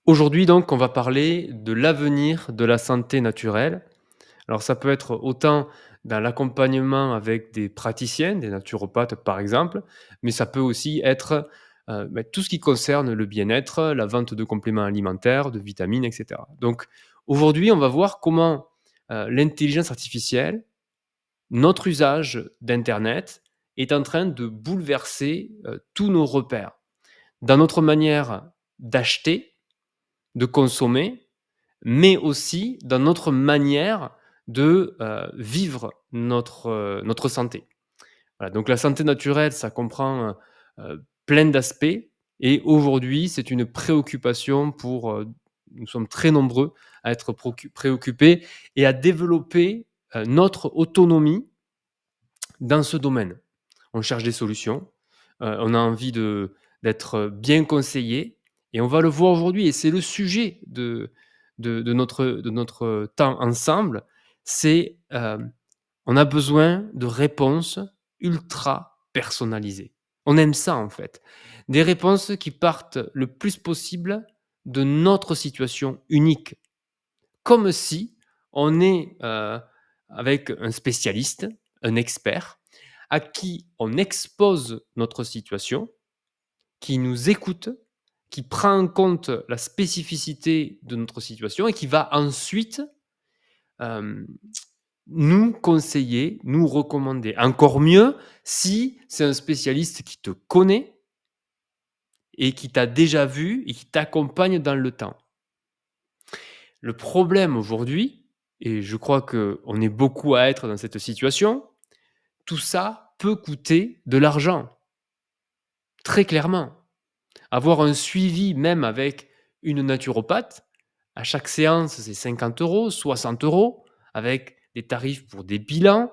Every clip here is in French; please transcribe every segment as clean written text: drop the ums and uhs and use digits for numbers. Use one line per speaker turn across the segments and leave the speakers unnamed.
Aujourd'hui donc, on va parler de l'avenir de la santé naturelle. Alors ça peut être autant dans l'accompagnement avec des praticiens, des naturopathes par exemple, mais ça peut aussi être, tout ce qui concerne le bien-être, la vente de compléments alimentaires, de vitamines et cetera. Donc aujourd'hui, on va voir comment, l'intelligence artificielle, notre usage d'internet est en train de bouleverser, tous nos repères. Dans notre manière d'acheter, de consommer, mais aussi dans notre manière de, vivre notre santé. Voilà, donc la santé naturelle, ça comprend, plein d'aspects et aujourd'hui, c'est une préoccupation pour, nous sommes très nombreux à être préoccupés et à développer, notre autonomie dans ce domaine. On cherche des solutions, on a envie d'être bien conseillé et on va le voir aujourd'hui et c'est le sujet de notre temps ensemble. C'est, on a besoin de réponses ultra personnalisées. On aime ça, en fait. Des réponses qui partent le plus possible de notre situation unique. Comme si on est, avec un spécialiste, un expert, à qui on expose notre situation, qui nous écoute, qui prend en compte la spécificité de notre situation et qui va ensuite, hem, nous conseiller, nous recommander. Encore mieux, si c'est un spécialiste qui te connaît et qui t'a déjà vu et qui t'accompagne dans le temps. Le problème aujourd'hui, et je crois qu'on est beaucoup à être dans cette situation, tout ça peut coûter de l'argent, très clairement. Avoir un suivi même avec une naturopathe, à chaque séance, c'est 50 €, 60 € avec des tarifs pour des bilans,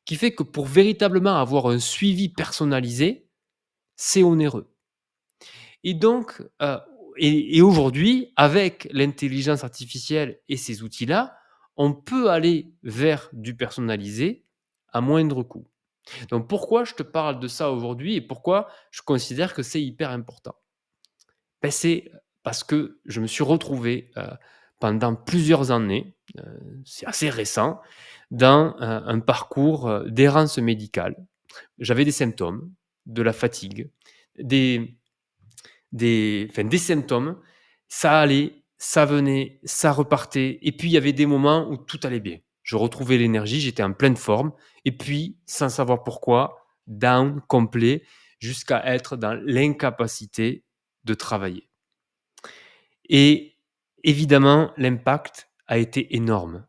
qui fait que pour véritablement avoir un suivi personnalisé, c'est onéreux. Et donc, aujourd'hui, avec l'intelligence artificielle et ces outils-là, on peut aller vers du personnalisé à moindre coût. Donc pourquoi je te parle de ça aujourd'hui et pourquoi je considère que c'est hyper important? C'est parce que je me suis retrouvé, pendant plusieurs années, c'est assez récent, dans, un parcours, d'errance médicale. J'avais des symptômes, de la fatigue, des des symptômes, ça allait, ça venait, ça repartait et puis il y avait des moments où tout allait bien. Je retrouvais l'énergie, j'étais en pleine forme et puis, sans savoir pourquoi, down complet jusqu'à être dans l'incapacité de travailler et évidemment, l'impact a été énorme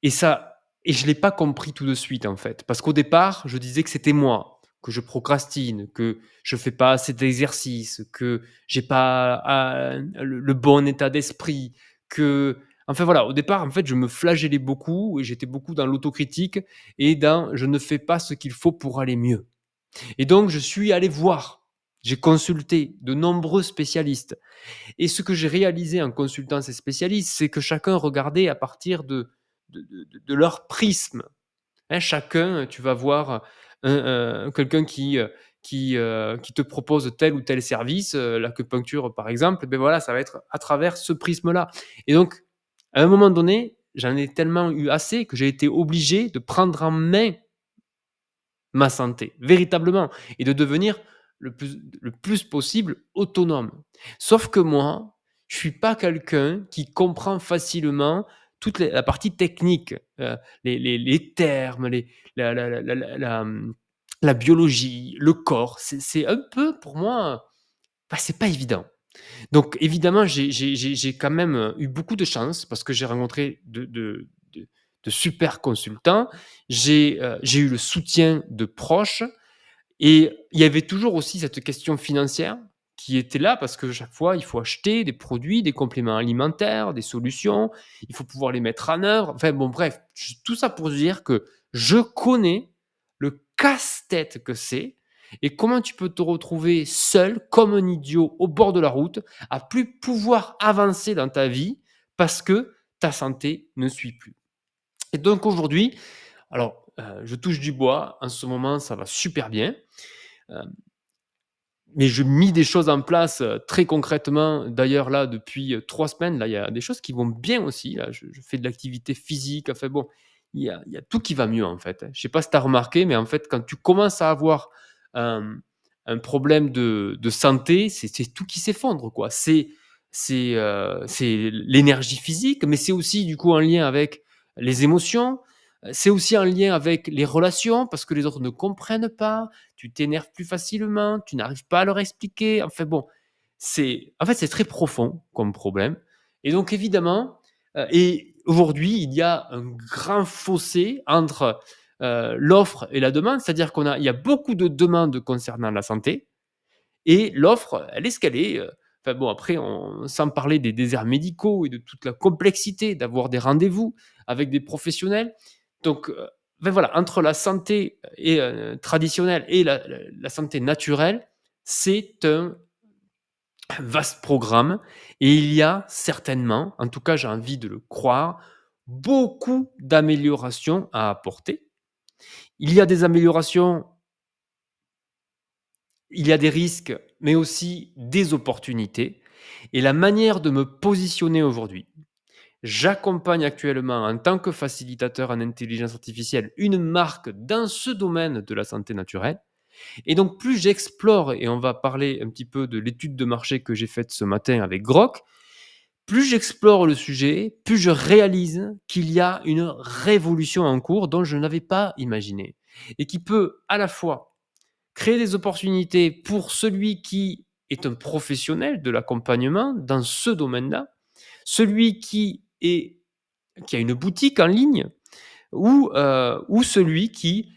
et je l'ai pas compris tout de suite, en fait, parce qu'au départ, je disais que c'était moi, que je procrastine, que je fais pas assez d'exercice, que j'ai pas, le bon état d'esprit, que enfin voilà, au départ, en fait, je me flagellais beaucoup et j'étais beaucoup dans l'autocritique et dans: «Je ne fais pas ce qu'il faut pour aller mieux». Et donc je suis allé voir, j'ai consulté de nombreux spécialistes et ce que j'ai réalisé en consultant ces spécialistes, c'est que chacun regardait à partir de leur prisme. Hein, chacun, tu vas voir quelqu'un qui te propose tel ou tel service, l'acupuncture par exemple, ben voilà, ça va être à travers ce prisme-là. Et donc, à un moment donné, j'en ai tellement eu assez que j'ai été obligé de prendre en main ma santé, véritablement, et de devenir le plus possible autonome. Sauf que moi, je suis pas quelqu'un qui comprend facilement toute la partie technique, les termes, la biologie, le corps. C'est un peu pour moi, c'est pas évident. Donc évidemment, j'ai quand même, eu beaucoup de chance parce que j'ai rencontré de super consultants. J'ai eu le soutien de proches et il y avait toujours aussi cette question financière qui était là parce que chaque fois, il faut acheter des produits, des compléments alimentaires, des solutions, il faut pouvoir les mettre en œuvre. Enfin bon, bref, tout ça pour dire que je connais le casse-tête que c'est et comment tu peux te retrouver seul, comme un idiot, au bord de la route, à plus pouvoir avancer dans ta vie parce que ta santé ne suit plus. Et donc aujourd'hui, alors, je touche du bois, en ce moment, ça va super bien. Heu, mais je mis des choses en place, très concrètement. D'ailleurs là, depuis, 3 semaines, là, il y a des choses qui vont bien aussi, là. Je fais de l'activité physique, enfin bon, il y a tout qui va mieux, en fait, hein. Je sais pas si tu as remarqué, mais en fait, quand tu commences à avoir un un problème de santé, c'est tout qui s'effondre, quoi. C'est l'énergie physique, mais c'est aussi, du coup, en lien avec les émotions, c'est aussi en lien avec les relations parce que les autres ne comprennent pas, tu t'énerves plus facilement, tu n'arrives pas à leur expliquer. Enfin bon, c'est très profond comme problème et donc évidemment, et aujourd'hui, il y a un grand fossé entre, l'offre et la demande. C'est-à-dire il y a beaucoup de demandes concernant la santé et l'offre, elle est ce qu'elle est, enfin bon après sans parler des déserts médicaux et de toute la complexité d'avoir des rendez-vous avec des professionnels. Donc, enfin voilà, entre la santé et traditionnelle et la santé naturelle, c'est un vaste programme et il y a certainement, en tout cas j'ai envie de le croire, beaucoup d'améliorations à apporter. Il y a des améliorations, il y a des risques, mais aussi des opportunités et la manière de me positionner aujourd'hui. J'accompagne actuellement en tant que facilitateur en intelligence artificielle une marque dans ce domaine de la santé naturelle et donc plus j'explore et on va parler un petit peu de l'étude de marché que j'ai faite ce matin avec Grok, plus j'explore le sujet, plus je réalise qu'il y a une révolution en cours dont je n'avais pas imaginé et qui peut à la fois créer des opportunités pour celui qui est un professionnel de l'accompagnement dans ce domaine-là, celui qui a une boutique en ligne ou celui qui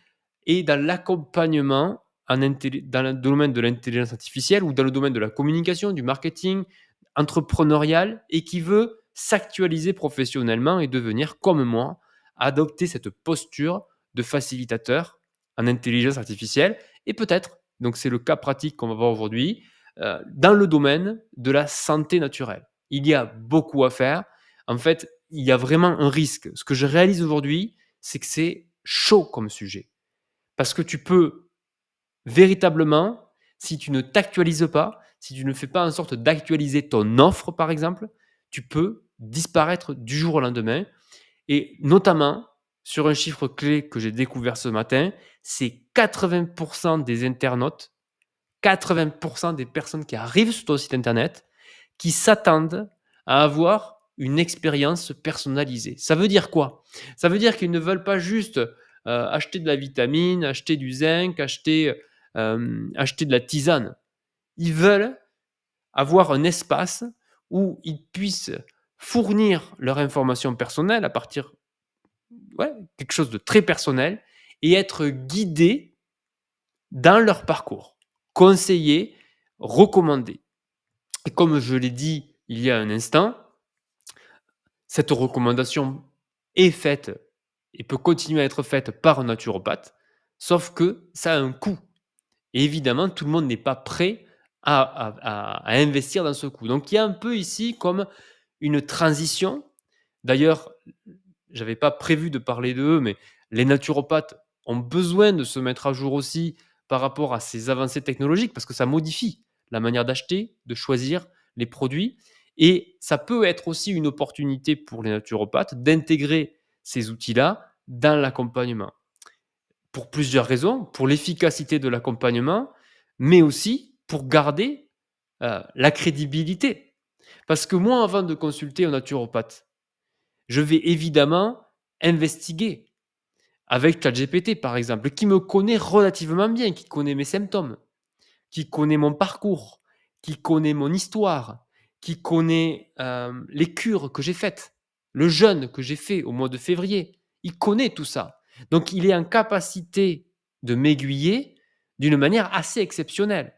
est dans l'accompagnement dans le domaine de l'intelligence artificielle ou dans le domaine de la communication, du marketing entrepreneurial et qui veut s'actualiser professionnellement et devenir comme moi, adopter cette posture de facilitateur en intelligence artificielle et peut-être, donc c'est le cas pratique qu'on va voir aujourd'hui, dans le domaine de la santé naturelle. Il y a beaucoup à faire. En fait, il y a vraiment un risque. Ce que je réalise aujourd'hui, c'est que c'est chaud comme sujet. Parce que tu peux véritablement, si tu ne t'actualises pas, si tu ne fais pas en sorte d'actualiser ton offre, par exemple, tu peux disparaître du jour au lendemain. Et notamment, sur un chiffre clé que j'ai découvert ce matin, c'est 80% des internautes, 80% des personnes qui arrivent sur ton site internet, qui s'attendent à avoir une expérience personnalisée. Ça veut dire quoi? Ça veut dire qu'ils ne veulent pas juste, acheter de la vitamine, acheter du zinc, acheter de la tisane. Ils veulent avoir un espace où ils puissent fournir leur information personnelle à partir, ouais, quelque chose de très personnel et être guidés dans leur parcours, conseillés, recommandés. Et comme je l'ai dit il y a un instant, cette recommandation est faite et peut continuer à être faite par un naturopathe, sauf que ça a un coût. Et évidemment, tout le monde n'est pas prêt à investir dans ce coût. Donc il y a un peu ici comme une transition. D'ailleurs, j'avais pas prévu de parler d'eux, mais les naturopathes ont besoin de se mettre à jour aussi par rapport à ces avancées technologiques parce que ça modifie la manière d'acheter, de choisir les produits et ça peut être aussi une opportunité pour les naturopathes d'intégrer ces outils-là dans l'accompagnement. Pour plusieurs raisons, pour l'efficacité de l'accompagnement, mais aussi pour garder, la crédibilité. Parce que moi, avant de consulter un naturopathe, je vais évidemment investiguer avec ChatGPT, par exemple, qui me connaît relativement bien, qui connaît mes symptômes, qui connaît mon parcours, qui connaît mon histoire, qui connaît, les cures que j'ai faites, le jeûne que j'ai fait au mois de février. Il connaît tout ça. Donc il est en capacité de m'aiguiller d'une manière assez exceptionnelle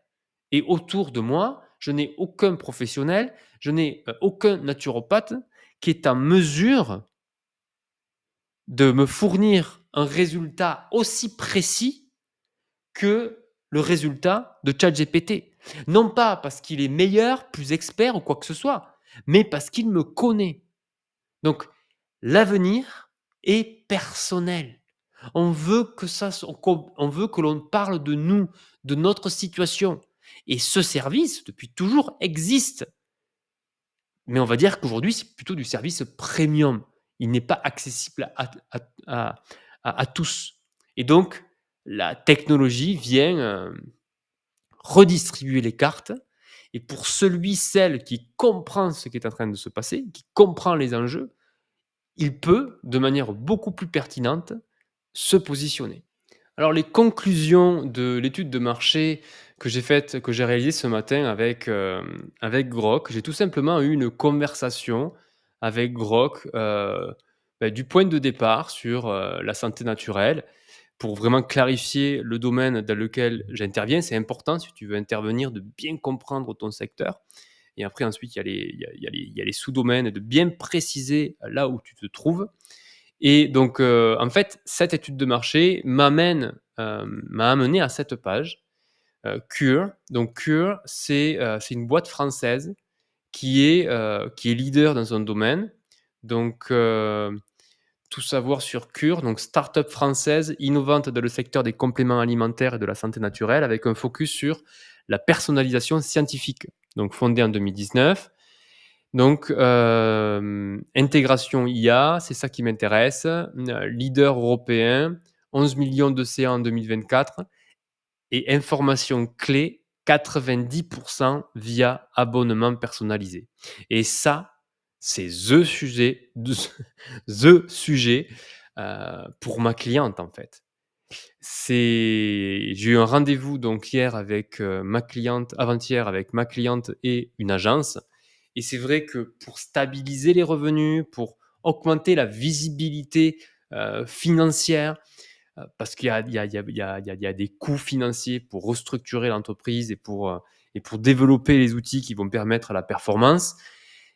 et autour de moi, je n'ai aucun professionnel, je n'ai, aucun naturopathe qui est en mesure de me fournir un résultat aussi précis que le résultat de ChatGPT. Non pas parce qu'il est meilleur, plus expert ou quoi que ce soit, mais parce qu'il me connaît. Donc, l'avenir est personnel. On veut que ça, on veut que l'on parle de nous, de notre situation. Et ce service, depuis toujours, existe. Mais on va dire qu'aujourd'hui, c'est plutôt du service premium. Il n'est pas accessible à à tous. Et donc, la technologie vient, redistribuer les cartes et pour celui, celle qui comprend ce qui est en train de se passer, qui comprend les enjeux, il peut, de manière beaucoup plus pertinente, se positionner. Alors les conclusions de l'étude de marché que j'ai réalisée ce matin avec Grok, j'ai tout simplement eu une conversation avec Grok, du point de départ sur, la santé naturelle pour vraiment clarifier le domaine dans lequel j'interviens. C'est important si tu veux intervenir de bien comprendre ton secteur et après ensuite il y a les sous-domaines, de bien préciser là où tu te trouves et donc, en fait, cette étude de marché m'a amené à cette page, Cure. Donc Cure, c'est une boîte française qui est leader dans son domaine. Donc, tout savoir sur Cure, donc start-up française innovante dans le secteur des compléments alimentaires et de la santé naturelle avec un focus sur la personnalisation scientifique. Donc fondée en 2019. Donc, intégration IA, c'est ça qui m'intéresse. Leader européen, 11 millions de CA en 2024 et information clé, 90 via abonnement personnalisé. Et ça, c'est the sujet the sujet, pour ma cliente, en fait. J'ai eu un rendez-vous donc hier avec, ma cliente avant-hier avec ma cliente et une agence et c'est vrai que pour stabiliser les revenus, pour augmenter la visibilité, financière, parce qu'il y a il y a il y a il y a il y a il y a des coûts financiers pour restructurer l'entreprise et pour développer les outils qui vont permettre la performance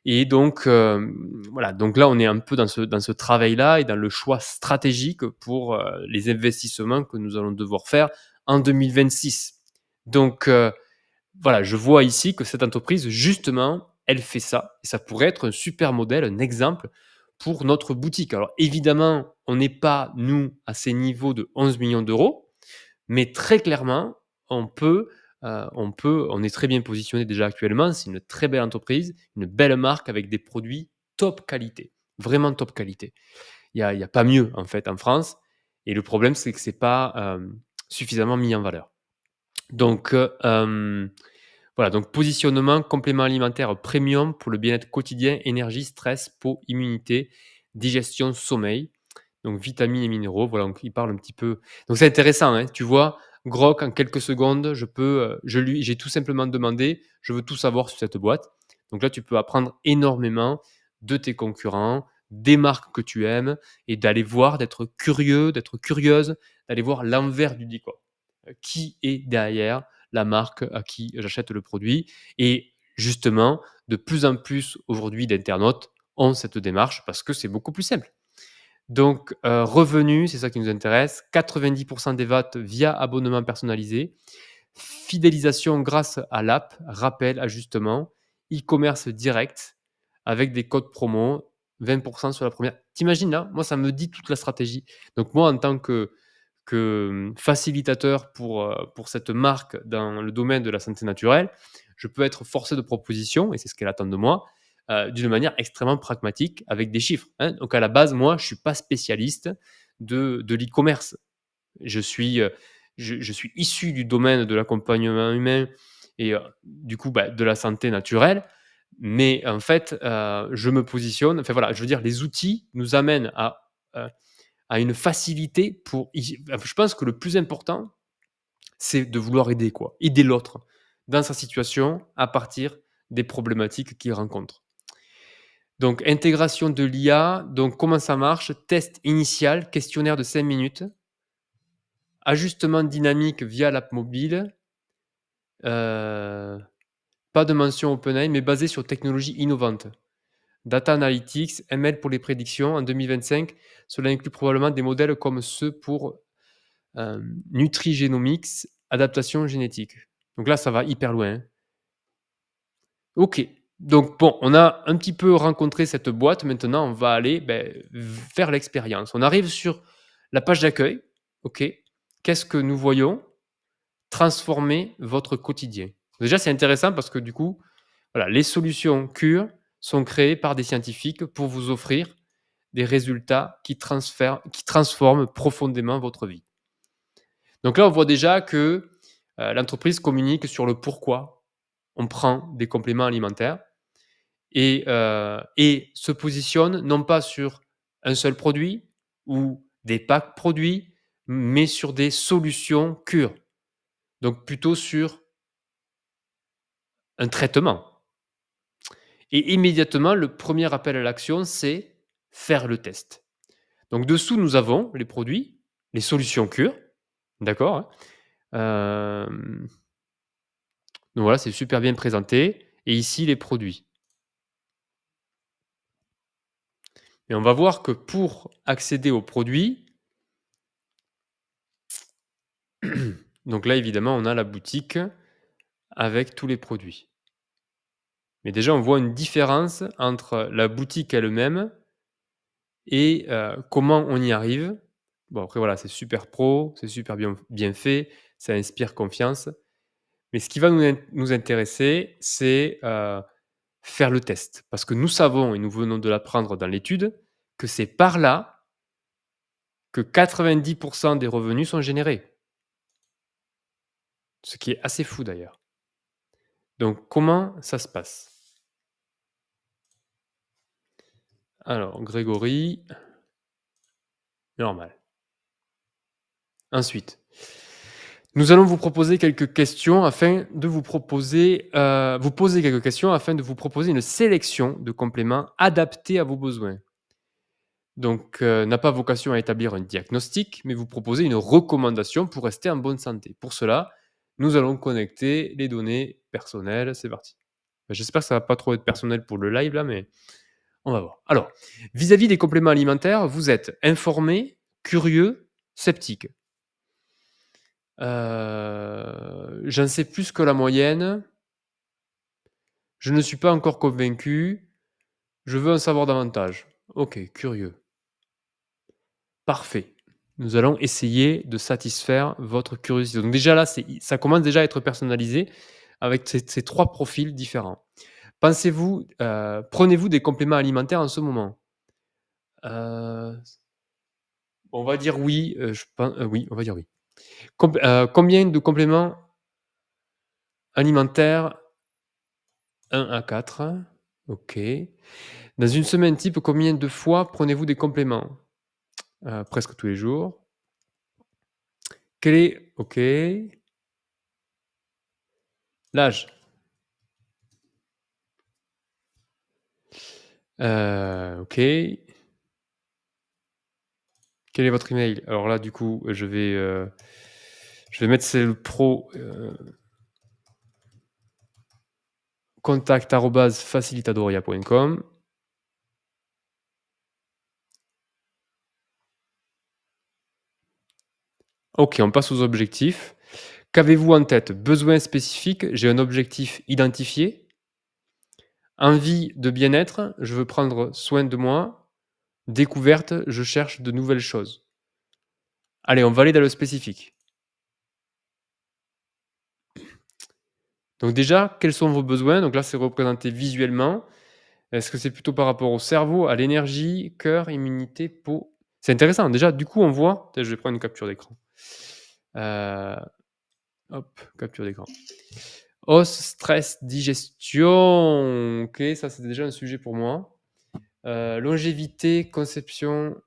et donc, voilà, donc là, on est un peu dans ce travail-là et dans le choix stratégique pour, les investissements que nous allons devoir faire en 2026. Donc, voilà, je vois ici que cette entreprise, justement, elle fait ça et ça pourrait être un super modèle, un exemple pour notre boutique. Alors évidemment, on n'est pas, nous, à ces niveaux de 11 millions d'euros, mais très clairement, on est très bien positionné déjà actuellement. C'est une très belle entreprise, une belle marque avec des produits top qualité, vraiment top qualité. Il y a pas mieux, en fait, en France et le problème, c'est que c'est pas, suffisamment mis en valeur. Donc, voilà, donc positionnement, complément alimentaire premium pour le bien-être quotidien, énergie, stress, peau, immunité, digestion, sommeil. Donc vitamines et minéraux, voilà, donc il parle un petit peu donc c'est intéressant, hein, tu vois? Grok en quelques secondes, j'ai tout simplement demandé: «Je veux tout savoir sur cette boîte». Donc là, tu peux apprendre énormément de tes concurrents, des marques que tu aimes et d'aller voir, d'être curieux, d'être curieuse, d'aller voir l'envers du décor. Qui est derrière la marque à qui j'achète le produit et justement, de plus en plus aujourd'hui d'internautes ont cette démarche parce que c'est beaucoup plus simple. Donc, revenus, c'est ça qui nous intéresse. 90 des ventes via abonnement personnalisé. Fidélisation grâce à l'app, rappel, ajustement. E-commerce direct avec des codes promo, 20 sur la première. T'imagines là? Moi, ça me dit toute la stratégie. Donc moi, en tant que facilitateur pour cette marque dans le domaine de la santé naturelle, je peux être forcé de proposition et c'est ce qu'elle attend de moi, d'une manière extrêmement pragmatique avec des chiffres, hein. Donc à la base, moi, je suis pas spécialiste de l'e-commerce. Je suis, je suis issu du domaine de l'accompagnement humain et du coup, de la santé naturelle. Mais en fait, je me positionne enfin voilà, je veux dire les outils nous amènent à une facilité pour je pense que le plus important, c'est de vouloir aider quoi, aider l'autre dans sa situation à partir des problématiques qu'il rencontre. Donc intégration de l'IA, donc comment ça marche? Test initial, questionnaire de 5 minutes, ajustement dynamique via l'app mobile, heu, pas de mention OpenAI, mais basé sur technologie innovante. Data analytics, ML pour les prédictions. En 2025, cela inclut probablement des modèles comme ceux pour, nutrigenomics, adaptation génétique. Donc là, ça va hyper loin, hein. OK. Donc bon, on a un petit peu rencontré cette boîte. Maintenant, on va aller, faire l'expérience. On arrive sur la page d'accueil. OK. Qu'est-ce que nous voyons? Transformer votre quotidien. Déjà, c'est intéressant parce que du coup, voilà, les solutions Cure sont créées par des scientifiques pour vous offrir des résultats qui transforment profondément votre vie. Donc là, on voit déjà que, l'entreprise communique sur le pourquoi on prend des compléments alimentaires et se positionne non pas sur un seul produit ou des packs produits, mais sur des solutions Cure. Donc plutôt sur un traitement. Et immédiatement, le premier appel à l'action, c'est faire le test. Donc dessous, nous avons les produits, les solutions Cure, d'accord, hein. Donc voilà, c'est super bien présenté et ici les produits. Et on va voir que pour accéder aux produits, donc là évidemment, on a la boutique avec tous les produits. Mais déjà, on voit une différence entre la boutique elle-même et comment on y arrive. Bon après voilà, c'est super pro, c'est super bien fait, ça inspire confiance. Mais ce qui va nous intéresser, c'est, faire le test. Parce que nous savons et nous venons de l'apprendre dans l'étude, que c'est par là que 90 des revenus sont générés. Ce qui est assez fou d'ailleurs. Donc comment ça se passe? Alors Grégory, normal. Ensuite, nous allons vous proposer quelques questions afin de vous poser quelques questions afin de vous proposer une sélection de compléments adaptés à vos besoins. Donc, n'a pas vocation à établir un diagnostic, mais vous proposer une recommandation pour rester en bonne santé. Pour cela, nous allons connecter les données personnelles. C'est parti. J'espère que ça va pas trop être personnel pour le live là, mais on va voir. Alors, vis-à-vis des compléments alimentaires, vous êtes informé, curieux, sceptique. J'en sais plus que la moyenne. Je ne suis pas encore convaincu. Je veux en savoir davantage. OK, curieux. Parfait. Nous allons essayer de satisfaire votre curiosité. Donc déjà là, ça commence déjà à être personnalisé avec ces 3 profils différents. Pensez-vous, prenez-vous des compléments alimentaires en ce moment? Heu, on va dire oui, oui, on va dire oui. Combien de compléments alimentaires? 1 à 4. OK. Dans une semaine type, combien de fois prenez-vous des compléments? Presque tous les jours. Quel est OK. L'âge? OK. Quel est votre email? Alors là, du coup, je vais mettre c'est le pro, contact@facilitadoria.com. OK, on passe aux objectifs. Qu'avez-vous en tête? Besoin spécifique, j'ai un objectif identifié. Envie de bien-être, je veux prendre soin de moi. Découverte, je cherche de nouvelles choses. Allez, on va aller dans le spécifique. Donc déjà, quels sont vos besoins? Donc là, c'est représenté visuellement. Est-ce que c'est plutôt par rapport au cerveau, à l'énergie, cœur, immunité, peau? C'est intéressant. Déjà, du coup, on voit je vais prendre une capture d'écran. Heu, hop, capture d'écran. Os, stress, digestion. OK, ça, c'est déjà un sujet pour moi. Longévité, conception.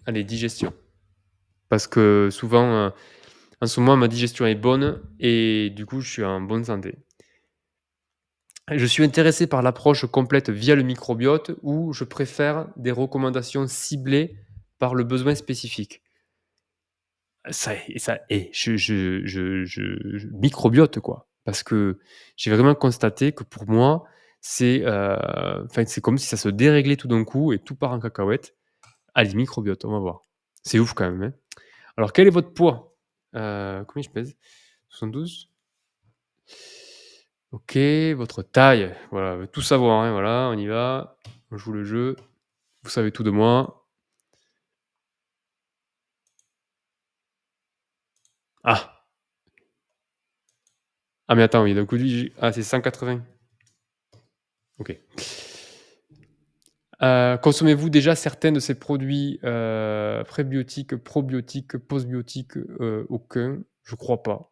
Allez, digestion. Parce que souvent, en ce moment, ma digestion est bonne et du coup, je suis en bonne santé. Je suis intéressé par l'approche complète via le microbiote ou je préfère des recommandations ciblées par le besoin spécifique. Je microbiote, quoi. Parce que j'ai vraiment constaté que pour moi, enfin, c'est comme si ça se déréglait tout d'un coup et tout part en cacahuète. Allez, microbiote, on va voir. C'est ouf quand même, hein. Alors quel est votre poids? Combien je pèse? 72. OK, votre taille, voilà, tout savoir, hein, voilà, on y va, on joue le jeu. Vous savez tout de moi. Ah! Ah mais attends, oui, d'un coup, lui, ah, c'est 180. OK. Consommez-vous déjà certains de ces produits, prébiotiques, probiotiques, postbiotiques? Aucun, je crois pas.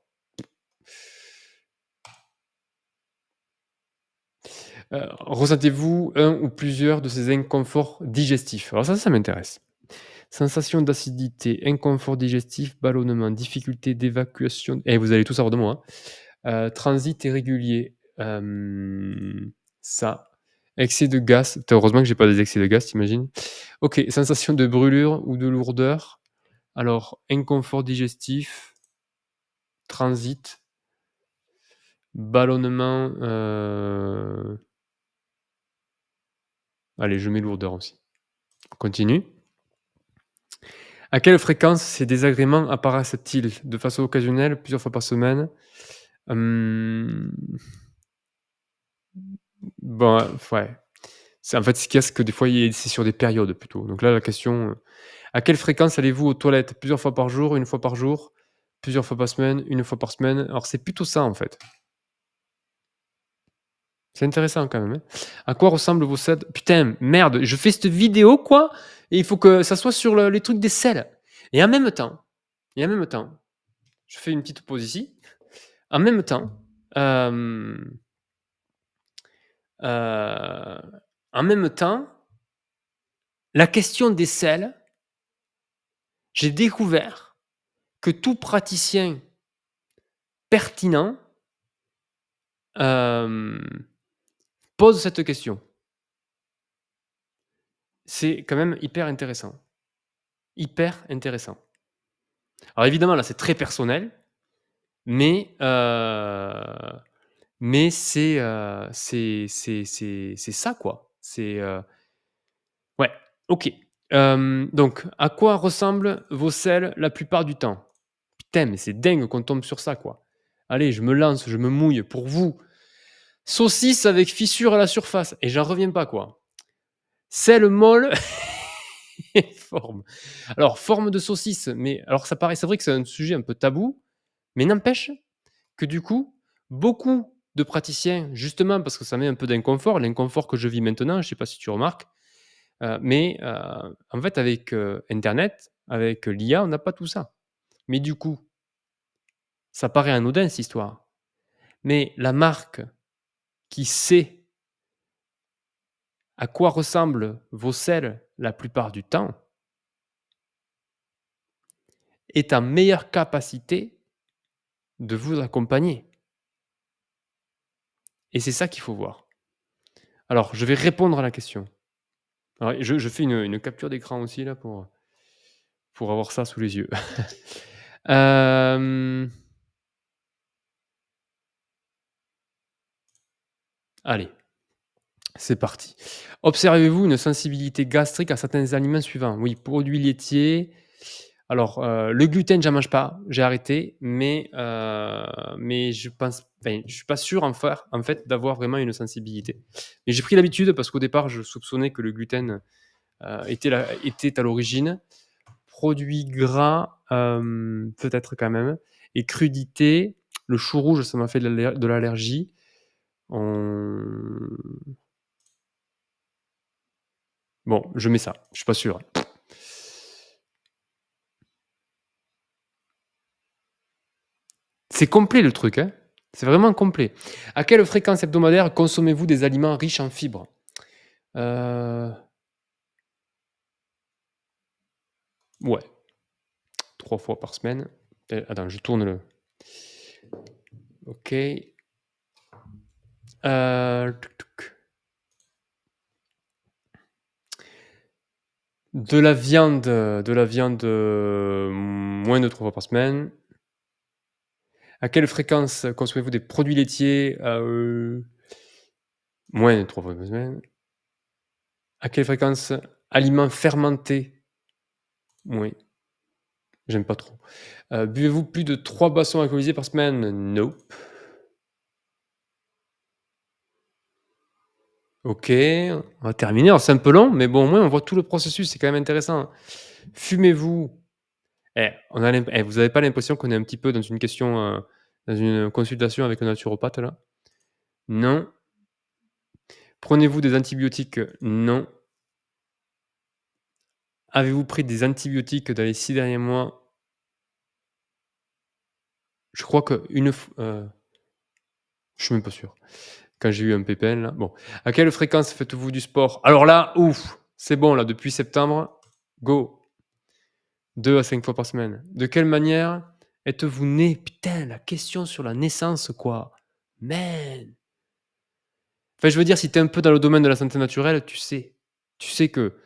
Ressentez-vous un ou plusieurs de ces inconforts digestifs? Alors ça m'intéresse. Sensation d'acidité, inconfort digestif, ballonnement, difficulté d'évacuation vous allez tous savoir de moi, hein. Transit irrégulier, ça. Excès de gaz, putain heureusement que j'ai pas des excès de gaz, tu imagines? OK, sensation de brûlure ou de lourdeur. Alors inconfort digestif, transit, ballonnement, allez je mets lourdeur aussi. On continue. À quelle fréquence ces désagréments apparaissent-ils? De façon occasionnelle, plusieurs fois par semaine? Hem, bon, ouais. C'est en fait, ce qu'il y a, c'est que des fois, c'est sur des périodes plutôt. Donc là, la question, à quelle fréquence allez-vous aux toilettes? Plusieurs fois par jour, une fois par jour, plusieurs fois par semaine, une fois par semaine? Alors c'est plutôt ça, en fait. C'est intéressant quand même, hein. À quoi ressemblent vos selles? Putain, merde, je fais cette vidéo, quoi, et il faut que ça soit sur les trucs des selles. Et en même temps, je fais une petite pause ici. En même temps, hem, heu, en même temps, la question des selles, j'ai découvert que tout praticien pertinent, hem, pose cette question. C'est quand même hyper intéressant. Hyper intéressant. Alors évidemment, là, c'est très personnel, mais c'est ça, quoi. Ouais, OK. Donc à quoi ressemblent vos selles la plupart du temps? Putain, mais c'est dingue qu'on tombe sur ça, quoi. Allez, je me lance, je me mouille pour vous. Saucisse avec fissure à la surface et j'en reviens pas, quoi. Selle molle et forme. Alors, forme de saucisse, mais alors ça paraît c'est vrai que c'est un sujet un peu tabou, mais n'empêche que du coup, beaucoup de praticiens, justement parce que ça met un peu d'inconfort, l'inconfort que je vis maintenant, je sais pas si tu remarques, en fait avec, internet, avec l'IA, on n'a pas tout ça. Mais du coup, ça paraît anodin cette histoire, mais la marque qui sait à quoi ressemblent vos selles la plupart du temps est en meilleure capacité de vous accompagner, et c'est ça qu'il faut voir. Alors je vais répondre à la question. Alors je fais une capture d'écran aussi là pour avoir ça sous les yeux. Hem, allez, c'est parti. Observez-vous une sensibilité gastrique à certains aliments suivants? Oui, produits laitiers. Alors, le gluten, j'en mange pas, j'ai arrêté, mais je pense enfin, je suis pas sûr en fait d'avoir vraiment une sensibilité. Mais j'ai pris l'habitude parce qu'au départ, je soupçonnais que le gluten, était à l'origine. Produits gras, peut-être quand même, et crudité, le chou rouge, ça m'a fait de l'allergie. On Bon, je mets ça, je suis pas sûr. C'est complet le truc, hein. C'est vraiment complet. À quelle fréquence hebdomadaire consommez-vous des aliments riches en fibres? Heu, ouais, 3 fois par semaine. Attends, je tourne le OK. Touc touc. De la viande, moins de 3 fois par semaine. À quelle fréquence consommez-vous des produits laitiers? Moins de 3 fois par semaine. À quelle fréquence aliments fermentés? Oui, j'aime pas trop. Buvez-vous plus de 3 boissons alcoolisées par semaine? Nope. OK, on va terminer. Alors c'est un peu long, mais bon, au moins on voit tout le processus, c'est quand même intéressant. Fumez-vous Vous avez pas l'impression qu'on est un petit peu dans une question, dans une consultation avec un naturopathe là? Non. Prenez-vous des antibiotiques? Non. Avez-vous pris des antibiotiques dans les 6 derniers mois? Je crois qu'une f je suis même pas sûr. Quand j'ai eu un pépin là, bon. À quelle fréquence faites-vous du sport? Alors là, ouf, c'est bon là, depuis septembre, go, 2 à 5 fois par semaine. De quelle manière êtes-vous né? Putain, la question sur la naissance quoi. Man! Enfin, je veux dire, si tu es un peu dans le domaine de la santé naturelle, tu sais. Tu sais que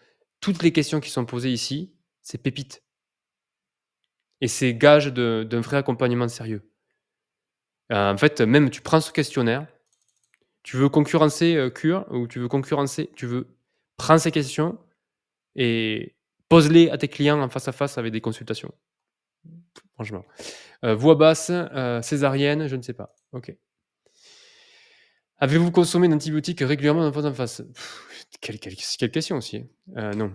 toutes les questions qui sont posées ici, c'est pépites et c'est gage d'un vrai accompagnement sérieux. En fait, même tu prends ce questionnaire, tu veux concurrencer, Cure ou tu veux prends ces questions et pose-les à tes clients en face à face avec des consultations, franchement. Voix basse, césarienne, je ne sais pas. OK. Avez-vous consommé d'antibiotiques régulièrement en face en face? Quelle question aussi, hein. Non.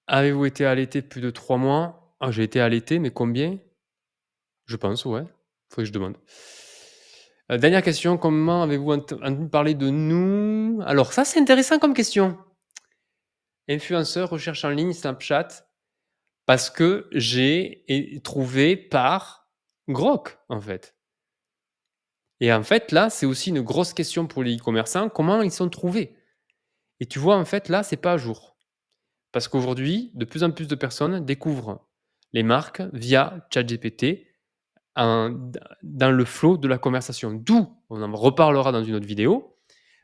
Avez-vous été allaité plus de 3 mois? Ah, j'ai été allaité, mais combien? Je pense, ouais. Faudrait que je demande. Dernière question, comment avez-vous entendu parler de nous? Alors ça, c'est intéressant comme question. Influenceur, recherche en ligne, Snapchat, parce que trouvé par Grok, en fait. Et en fait, là, c'est aussi une grosse question pour les e-commerçants, comment ils sont trouvés? Et tu vois, en fait, là, c'est pas à jour. Parce qu'aujourd'hui, de plus en plus de personnes découvrent les marques via ChatGPT en dans le flow de la conversation. D'où, on en reparlera dans une autre vidéo,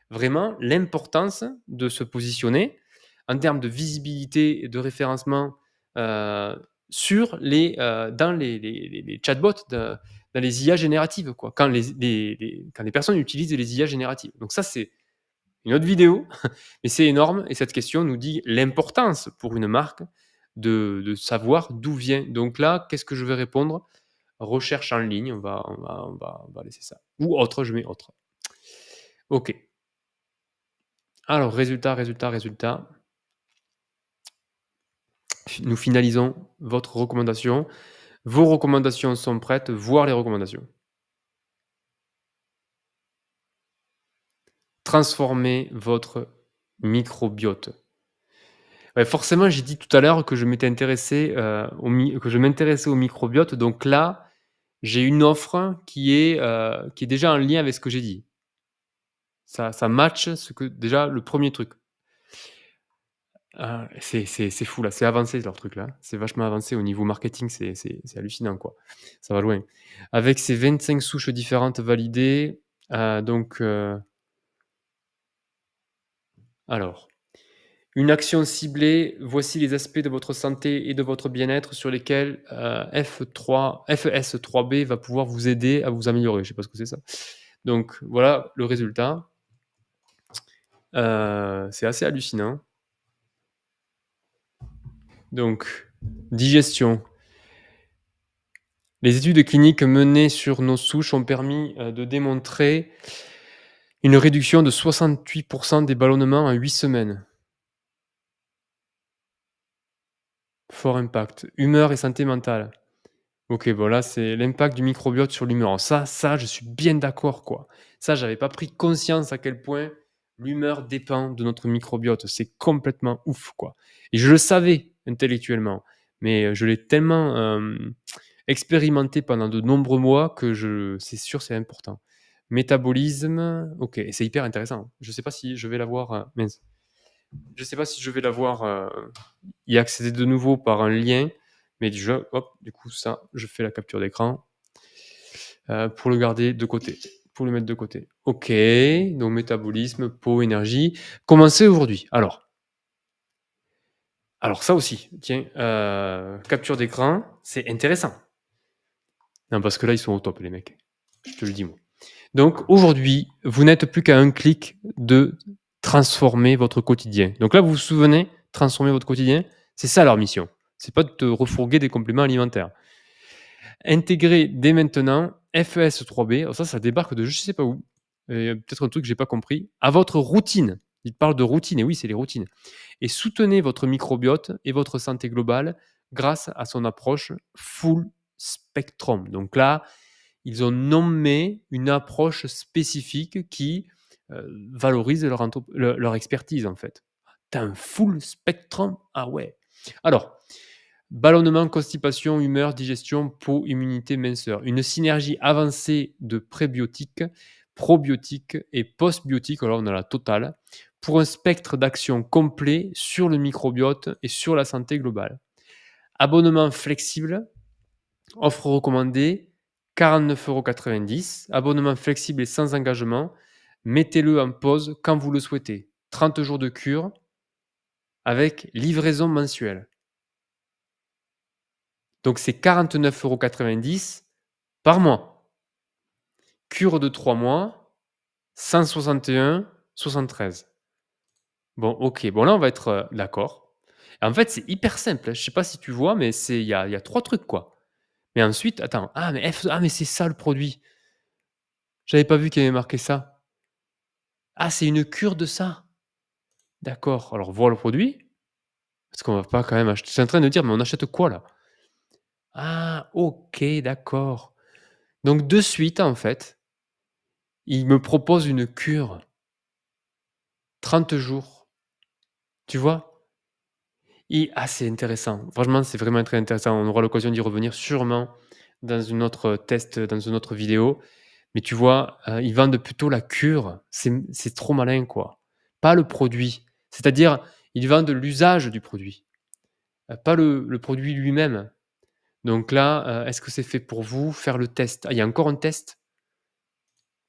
vraiment l'importance de se positionner en termes de visibilité et de référencement, heu, sur dans les chatbots, dans les IA génératives, quoi. Quand les personnes utilisent les IA génératives. Donc ça, c'est une autre vidéo, mais c'est énorme et cette question nous dit l'importance pour une marque de savoir d'où vient. Donc là, qu'est-ce que je vais répondre? Recherche en ligne, on va laisser ça. Ou autre, je mets autre. OK. Alors résultat. Nous finalisons votre recommandation. Vos recommandations sont prêtes, voir les recommandations. Transformer votre microbiote. Ouais, forcément, j'ai dit tout à l'heure que je m'étais intéressé, que je m'intéressais au microbiote, donc là, j'ai une offre qui est déjà en lien avec ce que j'ai dit. Ça match ce que déjà le premier truc. Ah, c'est fou là, c'est avancé leur truc là. C'est vachement avancé au niveau marketing, c'est hallucinant quoi. Ça va loin. Avec ces 25 souches différentes validées, donc alors, une action ciblée, voici les aspects de votre santé et de votre bien-être sur lesquels, FS3B va pouvoir vous aider à vous améliorer. Je sais pas ce que c'est ça. Donc voilà le résultat. C'est assez hallucinant. Donc digestion. Les études cliniques menées sur nos souches ont permis, de démontrer une réduction de 68 des ballonnements en 8 semaines. Fort impact. Humeur et santé mentale. OK, bon là, c'est l'impact du microbiote sur l'humeur. Alors ça, je suis bien d'accord, quoi. Ça, j'avais pas pris conscience à quel point l'humeur dépend de notre microbiote. C'est complètement ouf, quoi. Et je le savais intellectuellement, mais je l'ai tellement, expérimenté pendant de nombreux mois que c'est sûr, c'est important. Métabolisme, OK, et c'est hyper intéressant. Je sais pas si je vais l'avoir, mince. Je sais pas si je vais l'avoir, y accéder de nouveau par un lien, mais déjà, hop, du coup, ça, je fais la capture d'écran, pour le garder de côté, pour le mettre de côté. OK, donc métabolisme, peau, énergie. Commencer aujourd'hui. Alors ça aussi, tiens, capture d'écran, c'est intéressant. Non, parce que là, ils sont au top les mecs. Je te le dis moi. Donc aujourd'hui, vous n'êtes plus qu'à un clic de transformer votre quotidien. Donc là, vous vous souvenez, transformer votre quotidien, c'est ça leur mission. C'est pas de te refourguer des compléments alimentaires. Intégrer dès maintenant FES3B, alors ça débarque de je sais pas où, peut-être un truc que j'ai pas compris, à votre routine. Il parle de routine et oui, c'est les routines et soutenez votre microbiote et votre santé globale grâce à son approche full spectrum. Donc là, ils ont nommé une approche spécifique qui, valorise leur expertise, en fait. Tu un full spectrum? Ah ouais. Alors, ballonnement, constipation, humeur, digestion, peau, immunité, minceur. Une synergie avancée de prébiotiques, probiotiques et postbiotiques, alors on a la totale, pour un spectre d'action complet sur le microbiote et sur la santé globale. Abonnement flexible, offre recommandée, 49,90 €. Abonnement flexible et sans engagement. Mettez-le en pause quand vous le souhaitez. 30 jours de cure avec livraison mensuelle. Donc c'est 49,90 € par mois. Cure de 3 mois, 161,73 €. Bon, OK. Bon, là, on va être, d'accord. En fait, c'est hyper simple, hein. Je sais pas si tu vois, mais il y a 3 trucs, quoi. Mais ensuite, attends, mais c'est ça le produit. J'avais pas vu qu'il y avait marqué ça. Ah, c'est une cure de ça? D'accord. Alors, voir le produit, parce qu'on va pas quand même acheter. C'est en train de dire: «Mais on achète quoi, là?» Ah, OK, d'accord. Donc de suite, en fait, il me propose une cure, 30 jours, tu vois? C'est intéressant. Franchement, c'est vraiment très intéressant. On aura l'occasion d'y revenir sûrement dans une autre test, dans une autre vidéo. Mais tu vois, ils vendent plutôt la cure. C'est trop malin, quoi. Pas le produit. C'est-à-dire, ils vendent l'usage du produit, pas le produit lui-même. Donc là, est-ce que c'est fait pour vous? Faire le test. Ah, il y a encore un test?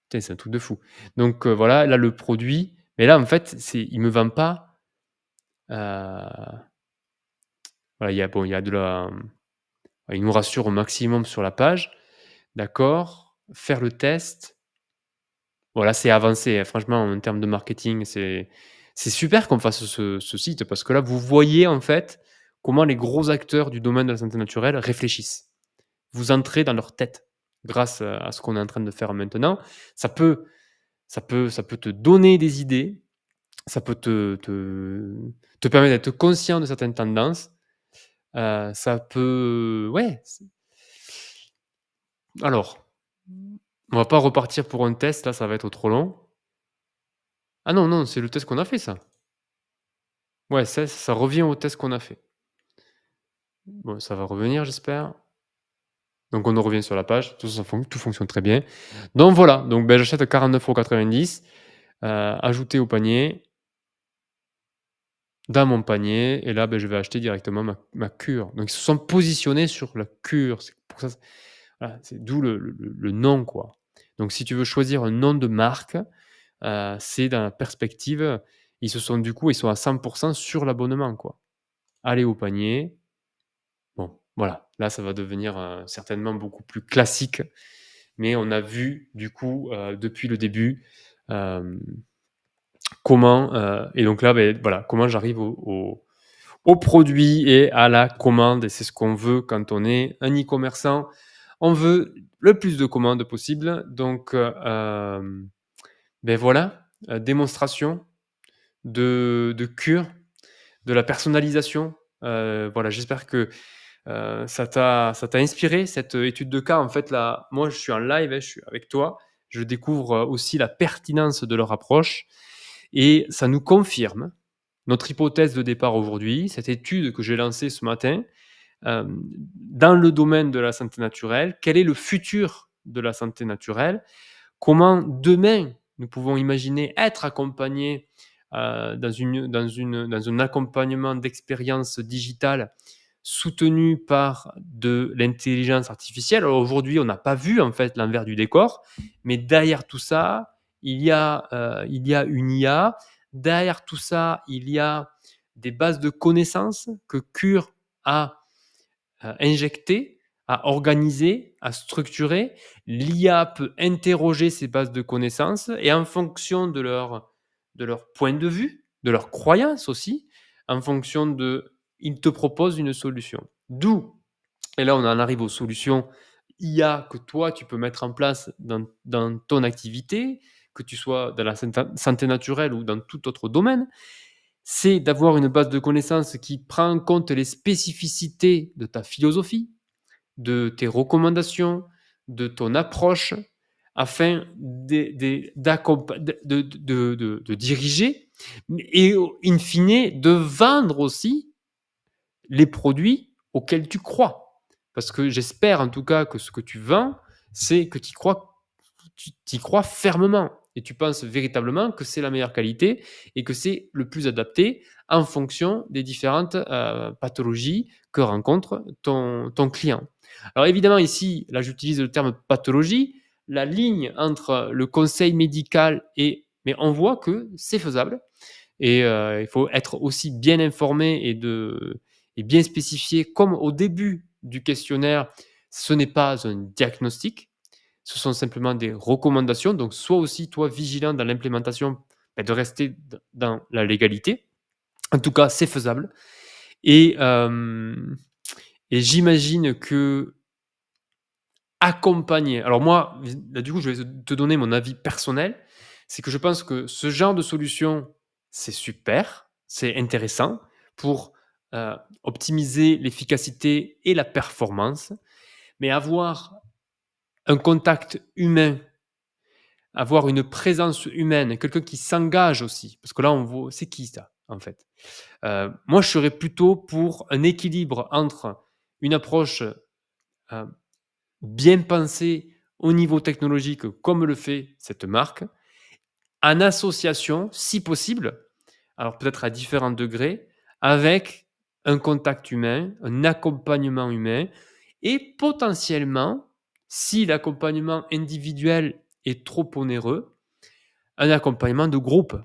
Putain, c'est un truc de fou. Donc voilà, là, le produit mais là, en fait, il me vend pas, heu, voilà, il y a de la il nous rassure au maximum sur la page. D'accord. Faire le test. Voilà, c'est avancé, hein, franchement, en termes de marketing, c'est super qu'on fasse ce site parce que là, vous voyez, en fait, comment les gros acteurs du domaine de la santé naturelle réfléchissent. Vous entrez dans leur tête grâce, à ce qu'on est en train de faire maintenant. Ça peut ça peut te donner des idées, ça peut te permettre d'être conscient de certaines tendances, ça peut ouais, alors, on va pas repartir pour un test, là, ça va être trop long. Ah non, non, c'est le test qu'on a fait ça. Ouais, ça revient au test qu'on a fait. Bon, ça va revenir, j'espère. Donc on en revient sur la page, tout fonctionne très bien. Donc voilà, donc j'achète 49,90 €, ajouter au panier, dans mon panier et là, je vais acheter directement ma cure. Donc ils se sont positionnés sur la cure, c'est pour ça, voilà, c'est d'où le nom, quoi. Donc si tu veux choisir un nom de marque, c'est dans la perspective, ils sont à 100 sur l'abonnement, quoi. Aller au panier. Bon, voilà, là, ça va devenir, certainement beaucoup plus classique, mais on a vu, du coup, depuis le début, hem, comment, et donc là, voilà, comment j'arrive au produit et à la commande et c'est ce qu'on veut quand on est un e-commerçant. On veut le plus de commandes possible donc voilà, démonstration de cure, de la personnalisation, voilà, j'espère que ça t'a inspiré cette, étude de cas? En fait, là, moi, je suis en live, hein, je suis avec toi. Je découvre, aussi la pertinence de leur approche et ça nous confirme notre hypothèse de départ aujourd'hui, cette étude que j'ai lancée ce matin, dans le domaine de la santé naturelle. Quel est le futur de la santé naturelle? Comment demain nous pouvons imaginer être accompagnés, dans un accompagnement d'expérience digitale soutenu par de l'intelligence artificielle. Alors aujourd'hui, on n'a pas vu en fait l'envers du décor, mais derrière tout ça, il y a une IA. Derrière tout ça, il y a des bases de connaissances que Cure a injectées, a organisées, a structurées. L'IA peut interroger ces bases de connaissances et en fonction de leur point de vue, de leurs croyances aussi, en fonction de ils te proposent une solution. D'où et là, on en arrive aux solutions IA que toi, tu peux mettre en place dans ton activité, que tu sois dans la santé naturelle ou dans tout autre domaine, c'est d'avoir une base de connaissances qui prend en compte les spécificités de ta philosophie, de tes recommandations, de ton approche, afin de diriger et in fine de vendre aussi les produits auxquels tu crois. Parce que j'espère en tout cas que ce que tu vends, c'est que tu y crois fermement et tu penses véritablement que c'est la meilleure qualité et que c'est le plus adapté en fonction des différentes pathologies que rencontre ton client. Alors évidemment ici, là j'utilise le terme pathologie, la ligne entre le conseil médical mais on voit que c'est faisable et il faut être aussi bien informé et bien spécifié comme au début du questionnaire, ce n'est pas un diagnostic, ce sont simplement des recommandations. Donc, sois aussi, toi, vigilant dans l'implémentation, de rester dans la légalité. En tout cas, c'est faisable. Et, et j'imagine que accompagner. Alors, moi, là, du coup, je vais te donner mon avis personnel. C'est que je pense que ce genre de solution, c'est super, c'est intéressant pour optimiser l'efficacité et la performance. Mais avoir un contact humain, avoir une présence humaine, quelqu'un qui s'engage aussi, parce que là, on voit, c'est qui ça, en fait? Moi, je serais plutôt pour un équilibre entre une approche euh, bien pensée au niveau technologique, comme le fait cette marque, en association, si possible, alors peut-être à différents degrés, avec un contact humain, un accompagnement humain, et potentiellement, si l'accompagnement individuel est trop onéreux, un accompagnement de groupe,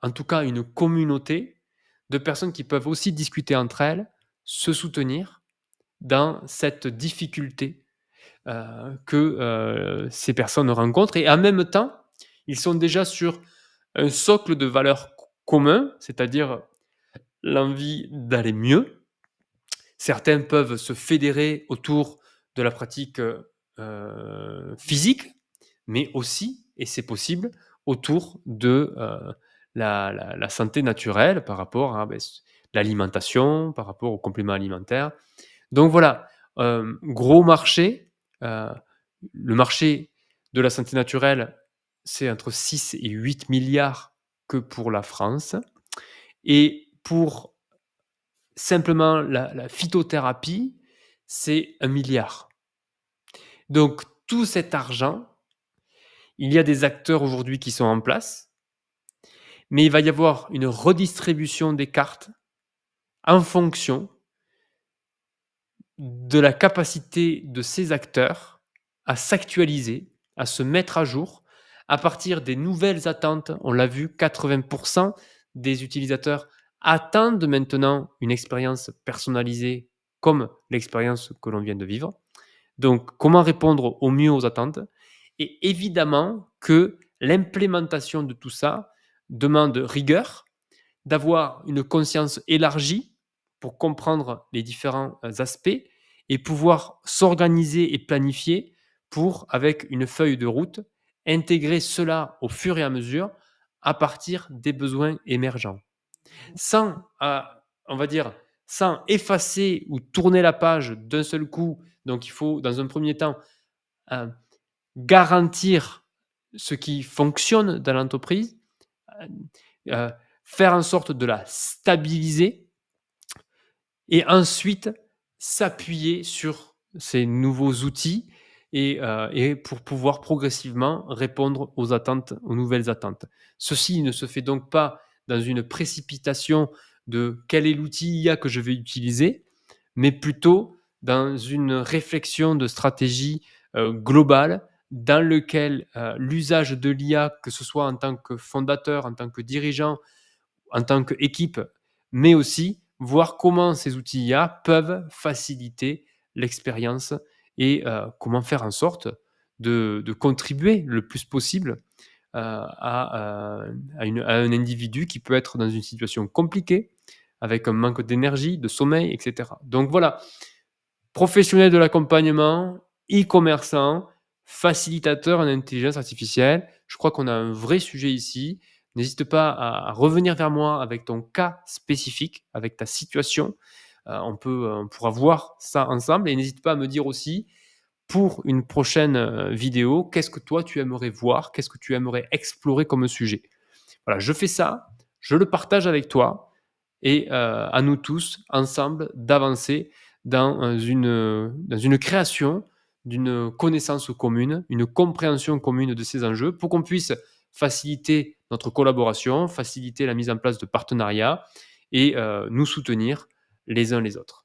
en tout cas une communauté de personnes qui peuvent aussi discuter entre elles, se soutenir dans cette difficulté que ces personnes rencontrent. Et en même temps, ils sont déjà sur un socle de valeurs commun, c'est-à-dire l'envie d'aller mieux. Certains peuvent se fédérer autour de la pratique physique, mais aussi, et c'est possible, autour de la santé naturelle par rapport à l'alimentation, par rapport aux compléments alimentaires. Donc voilà, gros marché. euh, le marché de la santé naturelle, c'est entre 6 et 8 milliards que pour la France. Et pour simplement la phytothérapie, c'est 1 milliard. Donc tout cet argent, il y a des acteurs aujourd'hui qui sont en place, mais il va y avoir une redistribution des cartes en fonction de la capacité de ces acteurs à s'actualiser, à se mettre à jour à partir des nouvelles attentes. On l'a vu, 80% des utilisateurs attendent maintenant une expérience personnalisée comme l'expérience que l'on vient de vivre. Donc, comment répondre au mieux aux attentes? Et évidemment que l'implémentation de tout ça demande rigueur, d'avoir une conscience élargie pour comprendre les différents aspects et pouvoir s'organiser et planifier pour, avec une feuille de route, intégrer cela au fur et à mesure à partir des besoins émergents. Sans, on va dire, sans effacer ou tourner la page d'un seul coup. Donc, il faut, dans un premier temps, euh, garantir ce qui fonctionne dans l'entreprise, euh, euh, faire en sorte de la stabiliser et ensuite s'appuyer sur ces nouveaux outils et pour pouvoir progressivement répondre aux attentes, aux nouvelles attentes. Ceci ne se fait donc pas dans une précipitation de quel est l'outil IA que je vais utiliser, mais plutôt dans une réflexion de stratégie globale dans lequel l'usage de l'IA, que ce soit en tant que fondateur, en tant que dirigeant, en tant qu'équipe, mais aussi voir comment ces outils IA peuvent faciliter l'expérience et comment faire en sorte de contribuer le plus possible à un individu qui peut être dans une situation compliquée, avec un manque d'énergie, de sommeil, etc. Donc voilà, professionnel de l'accompagnement, e-commerçant, facilitateur en intelligence artificielle. Je crois qu'on a un vrai sujet ici. N'hésite pas à revenir vers moi avec ton cas spécifique, avec ta situation. On pourra voir ça ensemble et n'hésite pas à me dire aussi pour une prochaine, vidéo, qu'est-ce que toi tu aimerais voir? Qu'est-ce que tu aimerais explorer comme sujet? Voilà, je fais ça, je le partage avec toi et à nous tous, ensemble, d'avancer dans une création d'une connaissance commune, une compréhension commune de ces enjeux pour qu'on puisse faciliter notre collaboration, faciliter la mise en place de partenariats et nous soutenir les uns les autres.